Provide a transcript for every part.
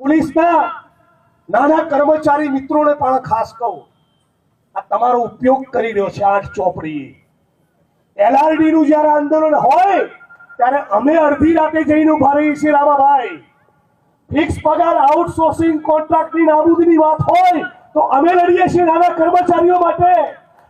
પોલીસના નાના કર્મચારી મિત્રોને પણ ખાસ કહું, આ તમારો ઉપયોગ કરી રહ્યો છે 8 ચોપડી LRD નું જ્યારે આંદોલન હોય ત્યારે અમે અડધી રાતે જઈને ઉભા રહીએ છીએ રામાભાઈ. ફિક્સ પગાર આઉટસોર્સિંગ કોન્ટ્રાક્ટની નાબૂદીની વાત હોય તો અમે લડીએ છીએ નાના કર્મચારીઓ માટે.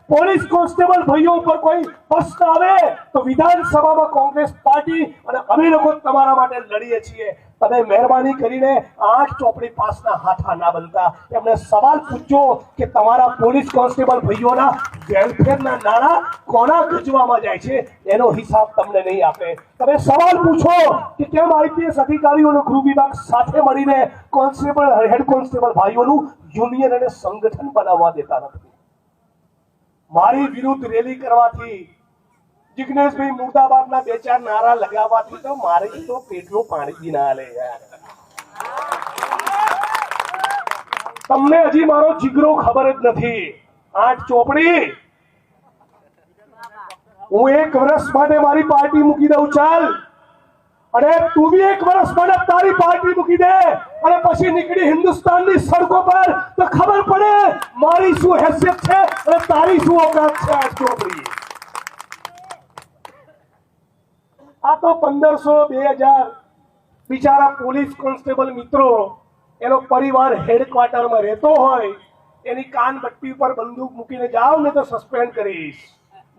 પોલીસ કોન્સ્ટેબલ ભાઈઓ ઉપર કોઈ પ્રશ્ન આવે તો વિધાનસભામાં કોંગ્રેસ પાર્ટી અને અમે લોકો તમારા માટે લડીએ છીએ. તમે મહેરબાની કરીને 8 ચોપડી પાસના હાથા ના બનતા. એમને સવાલ પૂછજો કે તમારા પોલીસ કોન્સ્ટેબલ ભાઈઓના વેલફેરના નાણાં કોના ગજવામાં જાય છે, એનો હિસાબ તમને નહીં આપે. તમે સવાલ પૂછો કે કેમ IPS અધિકારીઓનો ગૃહ વિભાગ સાથે મળીને કોન્સ્ટેબલ હેડ કોન્સ્ટેબલ ભાઈઓનું યુનિયન અને સંગઠન બનાવવા દેતા નથી. મારી વિરુદ્ધ રેલી કરવાથી, જિગ્નેશભાઈ મુર્દાબાદના 2-4 નારા લગાવવાથી તો મારે તો પેટનું પાણી ના લે યાર. તમને હજી મારો જીગરો ખબર જ નથી. 8 ચોપડી હું 1 વર્ષ માટે મારી પાર્ટી મૂકી દઉં ચાલ, અને તું બી 1 વર્ષ માટે તારી પાર્ટી મૂકી દે, અને પછી નીકળી હિન્દુસ્તાનની સડકો પર તો ખબર પડે મારી શું હેસિયત છે અને તારી શું ઓકાત છે. 8 ચોપડી આ તો 1500-2000 બિચારા પોલીસ કોન્સ્ટેબલ મિત્રો, એનો પરિવાર હેડક્વાર્ટરમાં રહેતો હોય, એની કાનપટ્ટી પર બંદૂક મૂકીને જાઓ ને તો સસ્પેન્ડ કરીશ,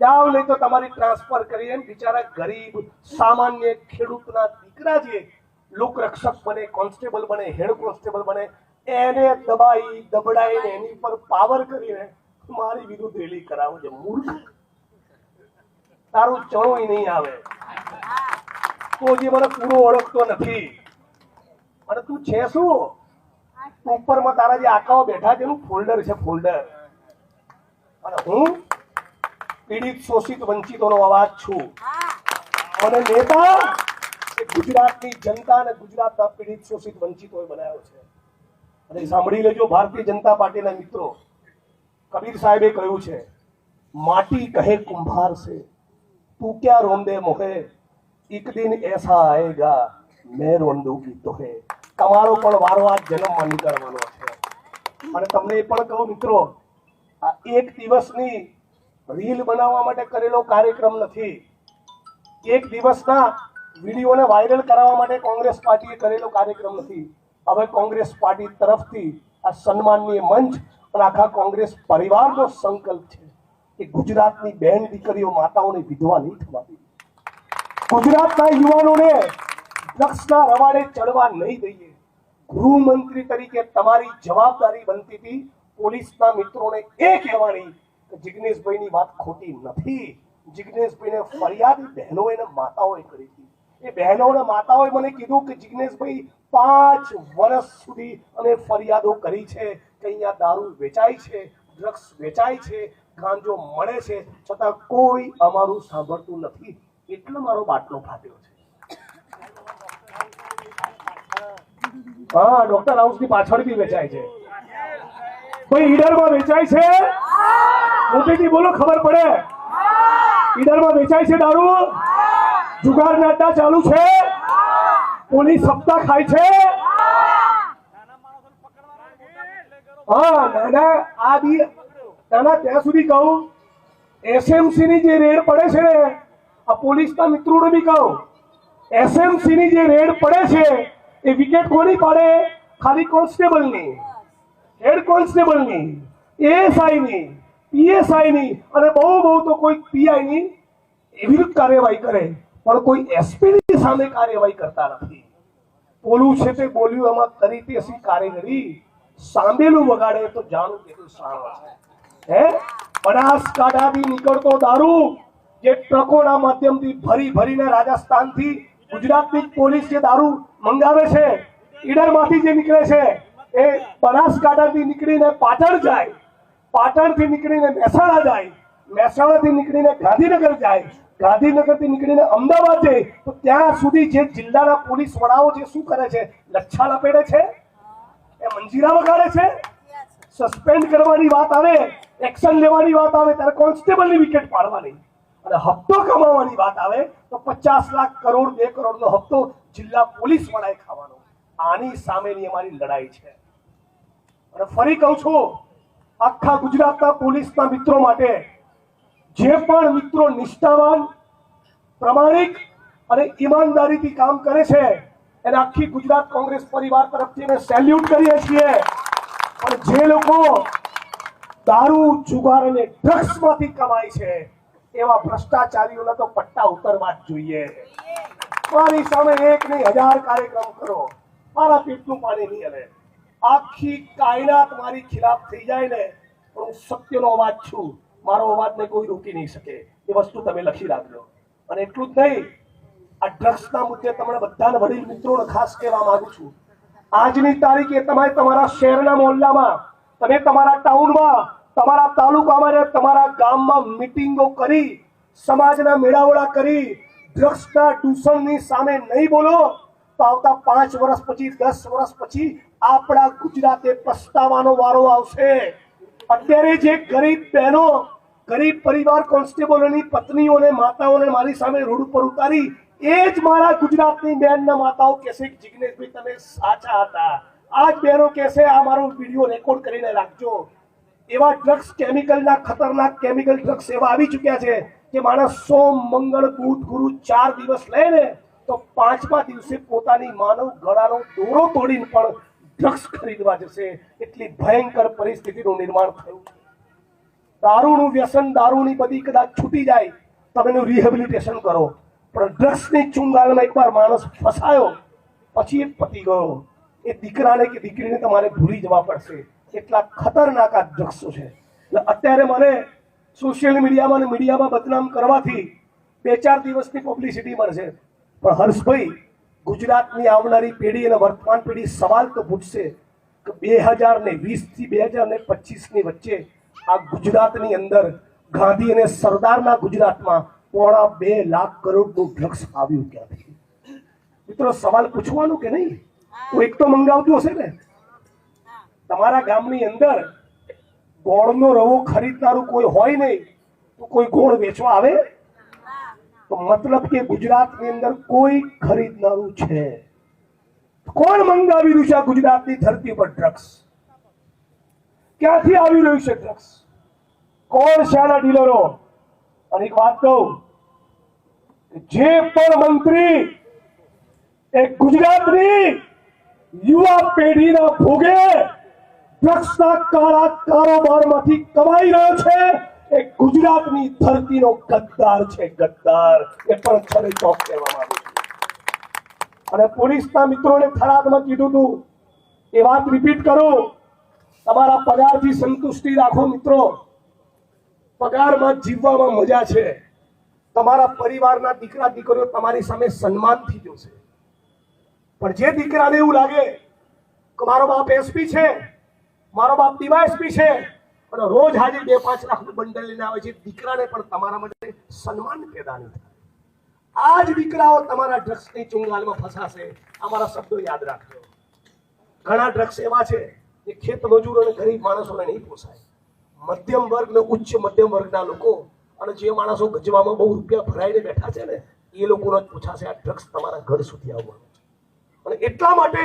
જાઓ નહીં તો તમારી ટ્રાન્સફર કરી. એમ બિચારા ગરીબ સામાન્ય ખેડૂતના દીકરા જે લોકરક્ષક બને, કોન્સ્ટેબલ બને, હેડ કોન્સ્ટેબલ બને, એને દબાઈ દબડાઈને એની પર પાવર કરીને મારી વિરુદ્ધ રેલી કરાવો છે. મૂર્ખ, તારું ચણોય નહીં આવે. તો જે મને પૂરો ઓળખતો નથી, અને તું છે શું? ઉપરમાં તારા જે આકાઓ બેઠા છે એનું ફોલ્ડર છે, ફોલ્ડર. અને હું પીડિત શોષિત વંચિતોનો અવાજ છું, અને નેતા એ ગુજરાતની જનતા અને ગુજરાતના પીડિત શોષિત વંચિતોએ બનાવ્યો છે. અને સાંભળી લેજો ભારતીય જનતા પાર્ટીના મિત્રો, કબીર સાહેબે કહ્યું છે, માટી કહે કુંભાર से तू क्या रोंदे मोहे, एक दिन ऐसा आएगा मैं रोंदूंगी तोहे. તમારો પણ વારો આ જન્મમાં નીકળવાનો છે. અને તમને એ પણ કહું મિત્રો, આ 1 દિવસની રીલ બનાવવા માટે કરેલો કાર્યક્રમ નથી. 1 દિવસના વિડીયોને વાયરલ કરાવવા માટે કોંગ્રેસ પાર્ટીએ કરેલો કાર્યક્રમ નથી. હવે કોંગ્રેસ પાર્ટી તરફથી આ સન્માનનીય મંચ અને આખા કોંગ્રેસ પરિવારનો સંકલ્પ છે કે ગુજરાતની બહેન દીકરીઓ માતાઓને વિધવા નહીં થવા દે. ગુજરાતના યુવાનોને ડ્રગ્સના રવાડે ચડવા નહીં દઈએ. ગૃહમંત્રી તરીકે તમારી જવાબદારી બનતી હતી પોલીસના મિત્રોને એ કહેવાની કે જિગ્નેશભાઈની વાત ખોટી નથી. જિગ્નેશભાઈને ફરિયાદ બહેનોએ અને માતાઓએ કરી હતી. એ બહેનો અને માતાઓએ મને કીધું કે જિગ્નેશભાઈ 5 વર્ષ સુધી અમે ફરિયાદો કરી છે કે અહીંયા દારૂ વેચાય છે, ડ્રગ્સ વેચાય છે, ગાંજો મળે છે, છતાં કોઈ અમારું સાંભળતું નથી. એટલો મારો બાટલો ફાટ્યો છે. હા, ડોક્ટર હાઉસ ની પાછળ બી વેચાય છે. કોઈ ઈડરમાં વેચાય છે? મોટેથી બોલો, ખબર પડે. ઈડરમાં વેચાય છે દારૂ? જુગારના અડ્ડા ચાલુ છે? પોલીસ સપ્તાહ ખાય છે? હા, નાના આ બી નાના ત્યાં સુધી કહું, SMC ની જે રેડ પડે છે ને, આ પોલીસના મિત્રોને બી કહું, SMC ની જે રેડ પડે છે એ વિકેટ કોની પાડે? ખાલી કોન્સ્ટેબલની, હેડ કોન્સ્ટેબલની, ASI ની, PSI ની, અને બહુ તો કોઈ PI ની વિરુદ્ધ કાર્યવાહી કરે, પણ કોઈ SP ની સામે કાર્યવાહી કરતા નથી. બોલું છે તે બોલ્યું, એમાં કરી તે અસી કારીગરી, સાંભેલું વગાડે તો જાણું કેટલું સારું છે. હે, બનાસકાંઠાથી નીકળતો દારૂ જે ટ્રકોના માધ્યમથી ભરીને રાજસ્થાનથી ગુજરાતની પોલીસ જે દારૂ મંગાવે છે, ઈડરમાંથી જે નીકળે છે એ બનાસકાંઠાથી નીકળીને પાટણ જાય, પાટણથી નીકળીને મહેસાણા જાય, મહેસાણાથી નીકળીને ગાંધીનગર જાય, ગાંધીનગરથી નીકળીને અમદાવાદ જાય, તો ત્યાં સુધી જે જિલ્લાના પોલીસ વડાઓ જે શું કરે છે? લચ્છા લપેટે છે, એ મંજીરા વગાડે છે. સસ્પેન્ડ કરવાની વાત આવે, એક્શન લેવાની વાત આવે ત્યારે કોન્સ્ટેબલની વિકેટ પાડવાની, અને હપ્તો કમાવાની વાત આવે તો 50 લાખ કરોડ 2 કરોડનો હપ્તો જિલ્લા પોલીસ વડાએ ખાવાનો. આની સામેની અમારી લડાઈ છે. અને ફરી કહું છું, આખા ગુજરાતના પોલીસના મિત્રો માટે જે પણ મિત્રો નિષ્ઠાવાન, પ્રામાણિક અને ઈમાનદારીથી કામ કરે છે એને આખી ગુજરાત કોંગ્રેસ પરિવાર તરફથી અમે સેલ્યુટ કરીએ છીએ. પણ જે લોકો દારૂ, જુગાર અને ડ્રગ્સમાંથી કમાય છે એવા ભ્રષ્ટાચારીઓના તો પટ્ટા ઉતરવા જ જોઈએ. મારી સામે 1 નહીં 1000 કાર્યક્રમ કરો, મારા પેટનું પાણી નહીં હલે. આખી કાયનાત મારી ખિલાફ થઈ જાય ને, પણ હું સત્યનો અવાજ છું. મારો અવાજને કોઈ રોકી નહીં શકે. એ વસ્તુ તમે લખી રાખજો. અને એટલું જ નહીં, આ ડ્રગ્સના મુદ્દે તમને બધાને વડીલ મિત્રોને ખાસ કહેવા માંગુ છું, આજની તારીખે તમે તમારા શહેરના મોહલ્લામાં, તમે તમારા ટાઉનમાં, તમારા તાલુકામાં ને તમારા ગામમાં મીટિંગો કરી, સમાજના મેળાવડા કરી ડ્રગ્સના દૂષણની સામે નહીં બોલો તો આવતા 5 વર્ષ પછી, 10 વર્ષ પછી આપણા ગુજરાતે પસ્તાવાનો વારો આવશે. અત્યારે જે ગરીબ બહેનો, ગરીબ પરિવાર, કોન્સ્ટેબલોની પત્નીઓને, માતાઓને મારી સામે રોડ ઉપર ઉતારી, એ જ મારા ગુજરાતની બહેનના માતાઓ કહેશે કે જિગ્નેશભાઈ તમે સાચા હતા. આ જ બહેનો કહેશે આ મારો વિડીયો રેકોર્ડ કરીને રાખજો. એવા ડ્રગ્સ, કેમિકલના ખતરનાક કેમિકલ ડ્રગ્સ એવા આવી ચૂક્યા છે કે માણસ સોમ, મંગળ, બુધ, ગુરુ 4 દિવસ લે ને તો 5મા દિવસે પોતાની માનવ ગળાનો દોરો તોડીને પણ ડ્રગ્સ ખરીદવા જશે. એટલી ભયંકર પરિસ્થિતિનું નિર્માણ થયું છે. દારૂનું વ્યસન, દારૂની બધી કદાચ છૂટી જાય, તમે એનું રિહેબિલિટેશન કરો, પણ ડ્રગ્સની ચુંગાલમાં એકવાર માણસ ફસાયો પછી એ પતી ગયો. એ દીકરાને કે દીકરીને તમારે ભૂલી જવા પડશે. એટલા ખતરનાક આ ડ્રગ્સો છે. એટલે અત્યારે મને સોશિયલ મીડિયામાં અને મીડિયામાં બદનામ કરવાથી 2-4 દિવસની પબ્લિસિટી મળશે, પણ હર્ષભાઈ, ગુજરાતની આવનારી પેઢી અને વર્તમાન પેઢી સવાલ તો પૂછશે કે 2020 થી 2025 ની વચ્ચે આ ગુજરાતની અંદર ગાંધી અને સરદારના ગુજરાતમાં 2.5 લાખ કરોડનું ડ્રગ્સ આવ્યું ક્યાંથી? મિત્રો, સવાલ પૂછવાનું કે નહીં? એક તો મંગાવતું હશે ને. તમારા ગામની અંદર ગોળનો રવો ખરીદનારું કોઈ હોય નહીં તો કોઈ ગોળ વેચવા આવે? તો મતલબ કે ગુજરાતની અંદર કોઈ ખરીદનારું છે. કોણ મંગાવી રહ્યું છે આ ગુજરાતની ધરતી પર ડ્રગ્સ? ક્યાંથી આવી રહ્યું છે ડ્રગ્સ? કોણ છે આના ડીલરો? અને એક વાત કહું, જે પણ મંત્રી એ ગુજરાતની યુવા પેઢીના ભોગે ડ્રગ્સના કાળા કારોબારમાંથી કમાઈ રહ્યો છે, એ ગુજરાતની ધરતીનો ગદ્દાર છે, ગદ્દાર. એ પણ છરે ચોક કહેવા માંગુ છું. અને પોલીસના મિત્રોને થરાદમાં કીધું હતું, એ વાત રિપીટ કરું, તમારા પગારથી સંતુષ્ટિ રાખો મિત્રો. પગારમાં જીવવામાં મજા છે. તમારા પરિવારના દીકરા દીકરીઓ તમારી સામે સન્માનથી જોશે. પણ જે દીકરાને એવું લાગે કે મારો બાપ એસપી છે, મારો બાપ ડીવાયએસપી છે, અને રોજ હાજર 2-5 લાખનું બંડલ લઈને આવે છે, દીકરાને પણ તમારા માટે સન્માન પેદા નહીં થાય. આ જ દીકરાઓ તમારા ડ્રગ્સની ચુંગાલમાં ફસાશે. અમારા શબ્દો યાદ રાખજો. ઘણા ડ્રગ્સ એવા છે કે ખેત મજૂરો અને ગરીબ માણસોને નહીં પોસાય. મધ્યમ વર્ગ ને ઉચ્ચ મધ્યમ વર્ગના લોકો અને જે માણસો ગજવામાં બહુ રૂપિયા ભરાઈને બેઠા છે ને, એ લોકોનો જ પૂછાશે આ ડ્રગ્સ તમારા ઘર સુધી આવવાનું છે. અને એટલા માટે,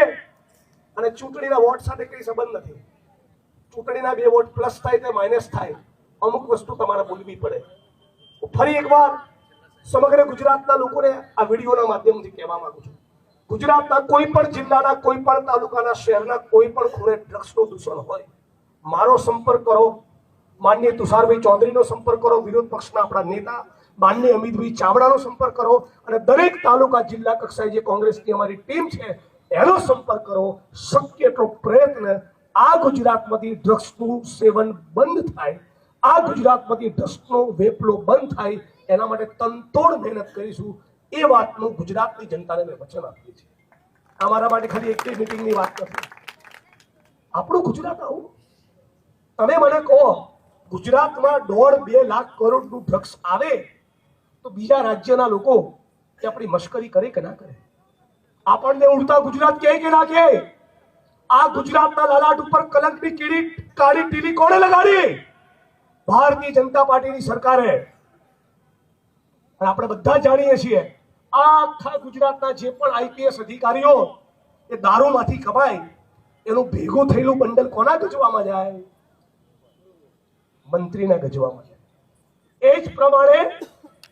અને ચૂંટણીના વોટ સાથે કઈ સંબંધ નથી. ચૂંટણીના 2 વોટ પ્લસ થાય કે માઇનસ થાય, અમુક વસ્તુ તમારે બોલવી પડે. ફરી એકવાર સમગ્ર ગુજરાતના લોકોને આ વિડીયોના માધ્યમથી કહેવા માંગુ છું, ગુજરાતના કોઈ પણ જિલ્લાના, કોઈ પણ તાલુકાના, શહેરના કોઈ પણ ખૂણે ડ્રગ્સનું દૂષણ હોય, મારો સંપર્ક કરો, માનનીય તુષારભાઈ ચૌધરીનો સંપર્ક કરો, વિરોધ પક્ષના આપણા નેતા માનનીય અમિતભાઈ ચાવડાનો સંપર્ક કરો, અને દરેક તાલુકા જિલ્લા કક્ષાએ જે કોંગ્રેસની અમારી ટીમ છે એનો સંપર્ક કરો. શક્ય એટલો પ્રયત્ન આ ગુજરાતમાંથી ડ્રગ્સનું સેવન બંધ થાય, આ ગુજરાતમાંથી ડ્રગ્સનો વેપલો બંધ થાય, એના માટે તનતોડ મહેનત કરીશું. એ વાતનું ગુજરાતની જનતાને મેં વચન આપ્યું છે. અમારા માટે ખાલી એક મિટિંગની વાત નથી. આપણું ગુજરાત આવું. તમે મને કહો, ગુજરાતમાં 1.5-2 લાખ કરોડનું ડ્રગ્સ આવે તો બીજા રાજ્યના લોકો કે આપણી મશ્કરી કરે કે ના કરે? આપણને ઉડતા ગુજરાત કહે કે ના કહે? આ ગુજરાતના લલાટ ઉપર કલંકની કીડી, કાળી ટીલી કોણે લગાડી? ભારતીય જનતા પાર્ટીની સરકારે. આપણે બધા જાણીએ છીએ, આખા ગુજરાતના જે પણ આઈપીએસ અધિકારીઓ એ દારૂમાંથી કમાય એનું ભેગું થયેલું બંડલ કોના ગજવામાં જાય? મંત્રીના ગજવામાં જાય. એ જ પ્રમાણે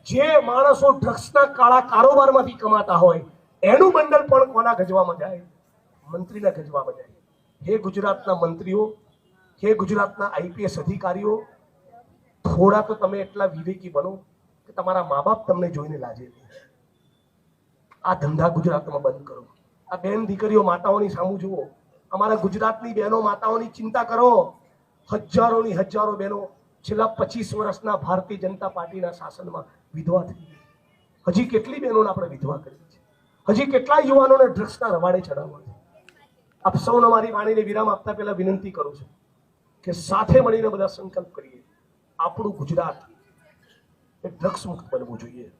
જે માણસો ડ્રગ્સના કાળા કારોબારમાંથી કમાતા હોય એનું બંડલ પણ કોના ગજવામાં જાય? મંત્રીના ગજવામાં જાય. હે ગુજરાતના મંત્રીઓ, હે ગુજરાતના આઈપીએસ અધિકારીઓ, થોડા તો તમે એટલા વિવેકી બનો કે તમારા મા બાપ તમને જોઈને લાજે. આ ધંધા ગુજરાતમાં બંધ કરો. આ બેન દીકરીઓ માતાઓની સામું જુઓ. અમારા ગુજરાતની બહેનો માતાઓની ચિંતા કરો. હજારોની હજારો બહેનો છેલ્લા 25 વર્ષના ભારતીય જનતા પાર્ટીના શાસનમાં વિધવા થઈ ગઈ. હજી કેટલી બહેનોને આપણે વિધવા કરી છે? હજી કેટલા યુવાનોને ડ્રગ્સના રવાડે ચડાવવા છે? આપ સૌને મારી વાણીને વિરામ આપતા પહેલા વિનંતી કરું છું કે સાથે મળીને બધા સંકલ્પ કરીએ. આપણું ગુજરાત એ ડ્રગ્સ મુક્ત બનવું જોઈએ.